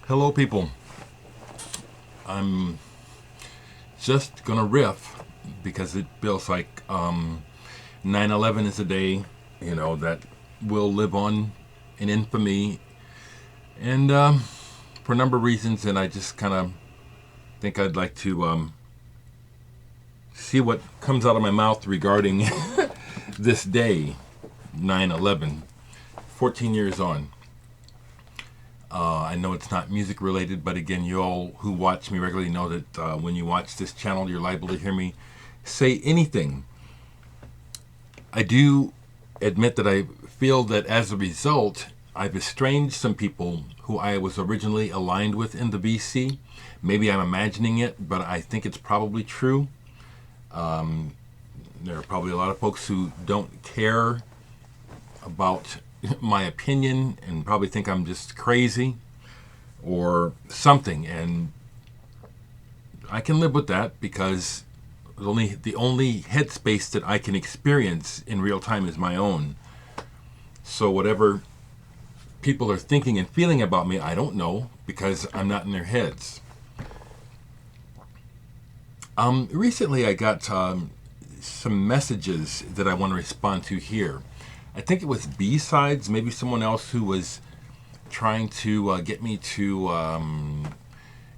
Hello, people. I'm just gonna riff because it feels like 9/11 is a day, that will live on in infamy, and for a number of reasons. And I just kind of think I'd like to see what comes out of my mouth regarding this day, 9/11, 14 years on. I know it's not music related, but again, you all who watch me regularly know that when you watch this channel, you're liable to hear me say anything. I do admit that I feel that as a result, I've estranged some people who I was originally aligned with in the VC. Maybe I'm imagining it, but I think it's probably true. There are probably a lot of folks who don't care about my opinion and probably think I'm just crazy or something, and I can live with that because the only headspace that I can experience in real time is my own. So whatever people are thinking and feeling about me, I don't know because I'm not in their heads. Recently I got some messages that I want to respond to here. I think it was B-Sides, maybe someone else who was trying to get me to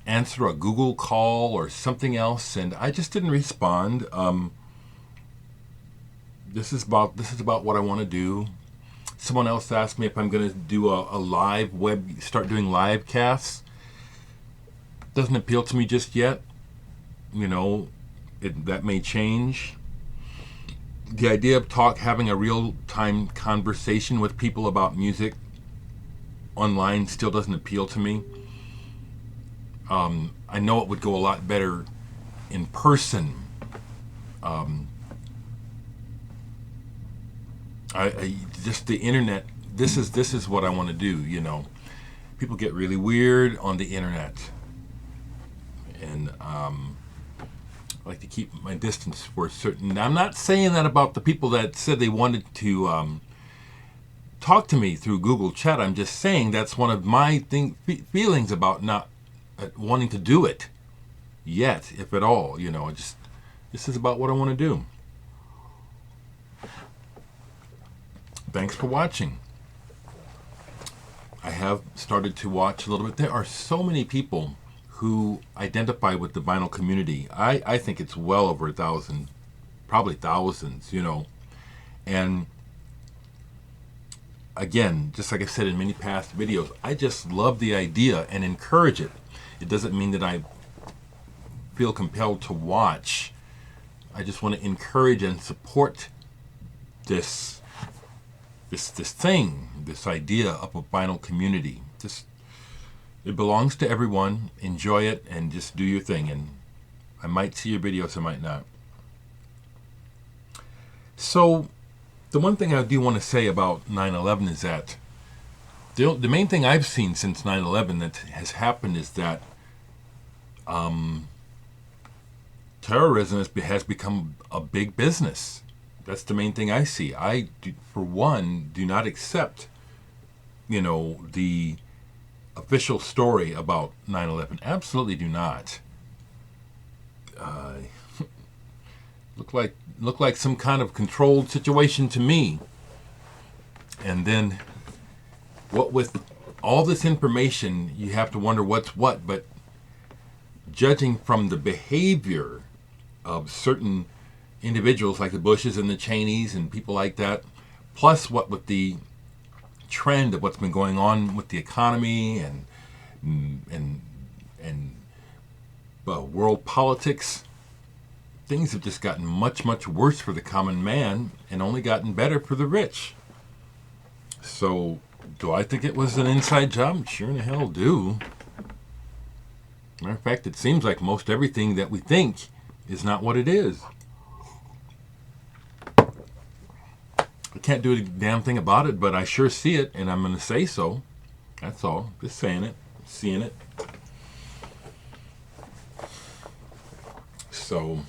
answer a Google call or something else, and I just didn't respond. This is about what I want to do. Someone else asked me if I'm going to do a live start doing live casts. Doesn't appeal to me just yet. That may change. The idea of having a real-time conversation with people about music online still doesn't appeal to me. I know it would go a lot better in person. I just the internet. This is what I want to do. People get really weird on the internet, and I like to keep my distance for certain. I'm not saying that about the people that said they wanted to talk to me through Google Chat. I'm just saying that's one of my feelings about not wanting to do it yet, if at all. This is about what I want to do. Thanks for watching. I have started to watch a little bit. There are so many people who identify with the vinyl community. I think it's well over 1,000, probably thousands, And again, just like I said in many past videos, I just love the idea and encourage it. It doesn't mean that I feel compelled to watch. I just want to encourage and support this thing, this idea of a vinyl community. It belongs to everyone. Enjoy it and just do your thing. And I might see your videos, I might not. So the one thing I do want to say about 9/11 is that the main thing I've seen since 9/11 that has happened is that terrorism has become a big business. That's the main thing I see. I, for one, do not accept, the official story about 9/11. Absolutely do not. Look like some kind of controlled situation to me. And then, what with all this information, you have to wonder what's what. But judging from the behavior of certain individuals like the Bushes and the Cheneys and people like that, plus what with the trend of what's been going on with the economy and world politics, things have just gotten much, much worse for the common man and only gotten better for the rich. So, do I think it was an inside job? Sure in the hell do. Matter of fact, it seems like most everything that we think is not what it is. I can't do a damn thing about it, but I sure see it, and I'm going to say so. That's all. Just saying it, seeing it. So,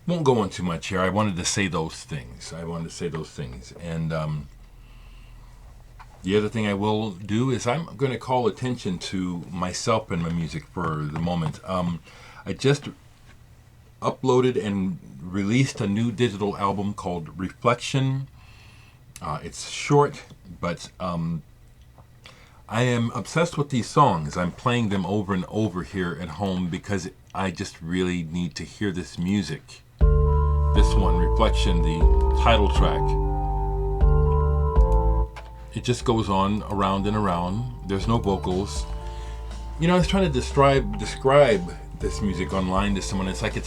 won't go on too much here. I wanted to say those things. And The other thing I will do is I'm going to call attention to myself and my music for the moment. I just uploaded and released a new digital album called Reflection. It's short, but I am obsessed with these songs. I'm playing them over and over here at home because I just really need to hear this music. This one, Reflection, the title track. It just goes on around and around. There's no vocals. You know, I was trying to describe this music online to someone. It's like the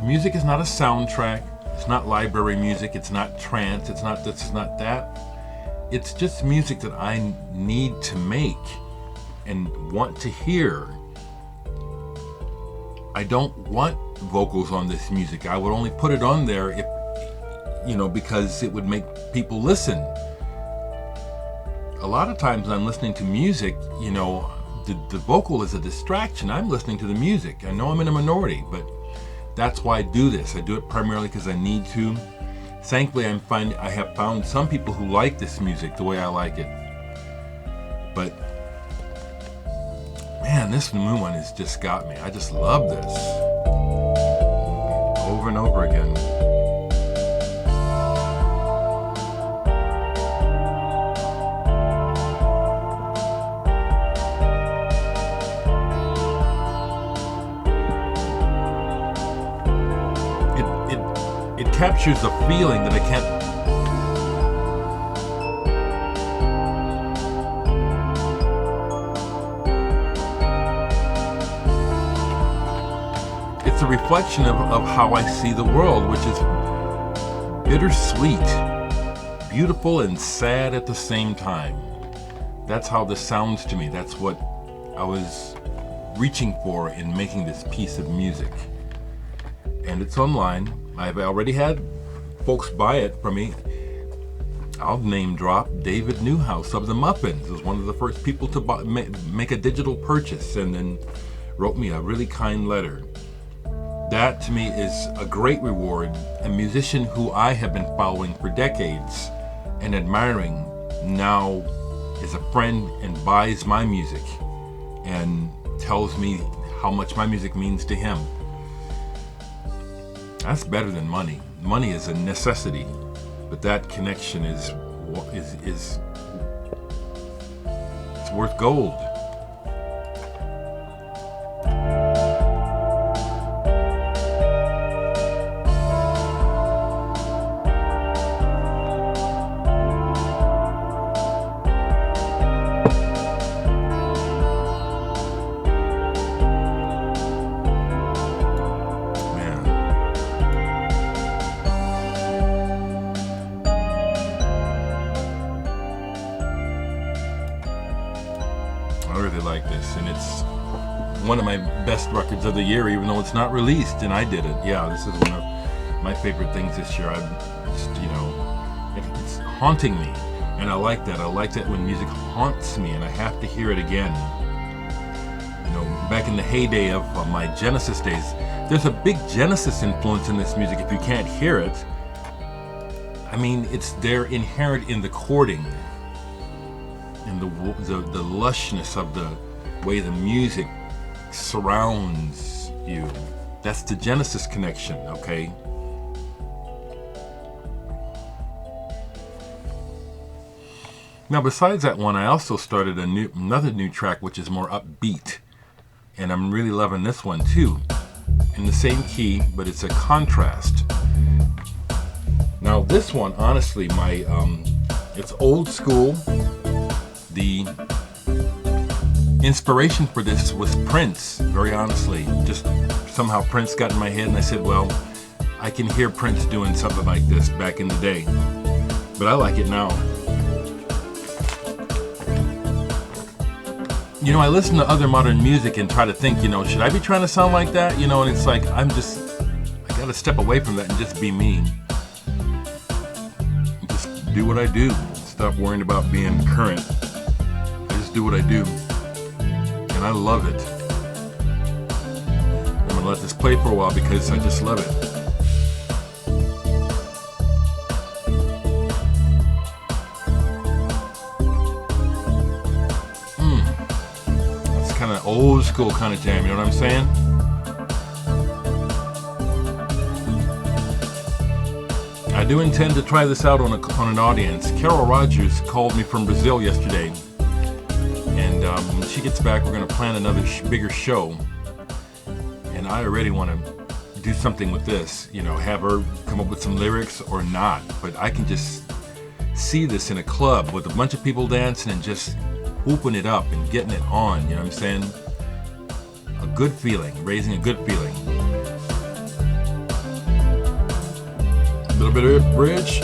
music is not a soundtrack. It's not library music. It's not trance. It's not this. It's not that. It's just music that I need to make and want to hear. I don't want vocals on this music. I would only put it on there if, because it would make people listen. A lot of times I'm listening to music, the vocal is a distraction. I'm listening to the music. I know I'm in a minority, but that's why I do this. I do it primarily because I need to. Thankfully, I have found some people who like this music the way I like it. But man, this new one has just got me. I just love this. Over and over again. It captures a feeling that I can't. It's a reflection of how I see the world, which is bittersweet, beautiful and sad at the same time. That's how this sounds to me. That's what I was reaching for in making this piece of music. And it's online. I've already had folks buy it from me. I'll name drop David Newhouse of the Muffins. Was one of the first people to make a digital purchase and then wrote me a really kind letter. That to me is a great reward. A musician who I have been following for decades and admiring now is a friend and buys my music and tells me how much my music means to him. That's better than money. Money is a necessity, but that connection is it's worth gold. I really like this, and it's one of my best records of the year, even though it's not released, and I did it. Yeah, this is one of my favorite things this year. I'm just, it's haunting me, and I like that. I like that when music haunts me, and I have to hear it again. Back in the heyday of my Genesis days, there's a big Genesis influence in this music if you can't hear it. I mean, it's there inherent in the chording, in the lushness of the way the music surrounds you. That's the Genesis connection, okay? Now, besides that one, I also started another new track, which is more upbeat, and I'm really loving this one too. In the same key, but it's a contrast. Now, this one, honestly, it's old school. The inspiration for this was Prince, very honestly. Just somehow Prince got in my head, and I said, well, I can hear Prince doing something like this back in the day, but I like it now. I listen to other modern music and try to think, should I be trying to sound like that? And it's like, I gotta step away from that and just be me. Just do what I do. Stop worrying about being current. Do what I do, and I love it. I'm gonna let this play for a while because I just love it. old school kind of jam, you know what I'm saying? I do intend to try this out on an audience. Carol Rogers called me from Brazil yesterday, and when she gets back, we're going to plan another bigger show. And I already want to do something with this, you know, have her come up with some lyrics or not. But I can just see this in a club with a bunch of people dancing and just whooping it up and getting it on, you know what I'm saying? A good feeling, raising a good feeling. A little bit of a bridge.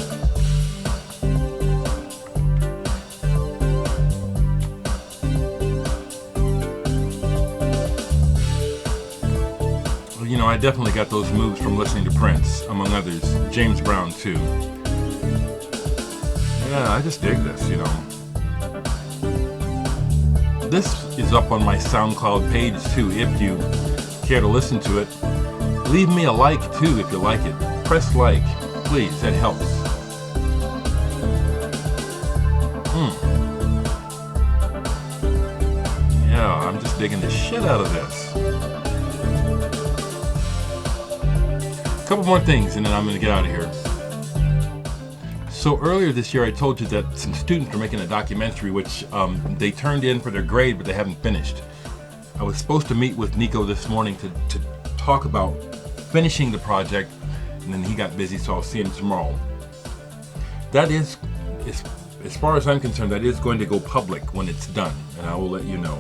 You know, I definitely got those moves from listening to Prince, among others. James Brown, too. Yeah, I just dig this, you know. This is up on my SoundCloud page, too, if you care to listen to it. Leave me a like, too, if you like it. Press like, please, that helps. Yeah, I'm just digging the shit out of this. A couple more things, and then I'm going to get out of here. So earlier this year, I told you that some students were making a documentary, which they turned in for their grade, but they haven't finished. I was supposed to meet with Nico this morning to talk about finishing the project, and then he got busy, so I'll see him tomorrow. That is, as far as I'm concerned, that is going to go public when it's done, and I will let you know.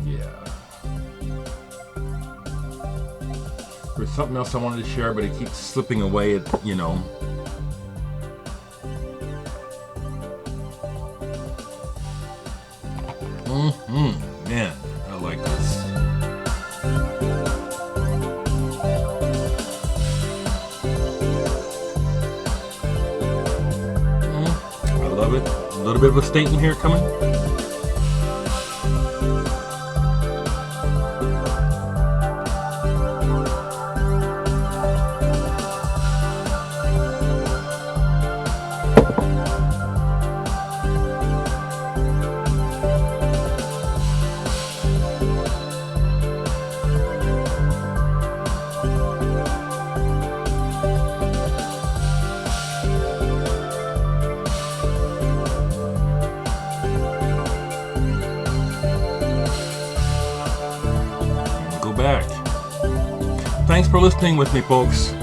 Yeah. There's something else I wanted to share, but it keeps slipping away, you know. Man, I like this. I love it. A little bit of a statement here coming. Back. Thanks for listening with me, folks.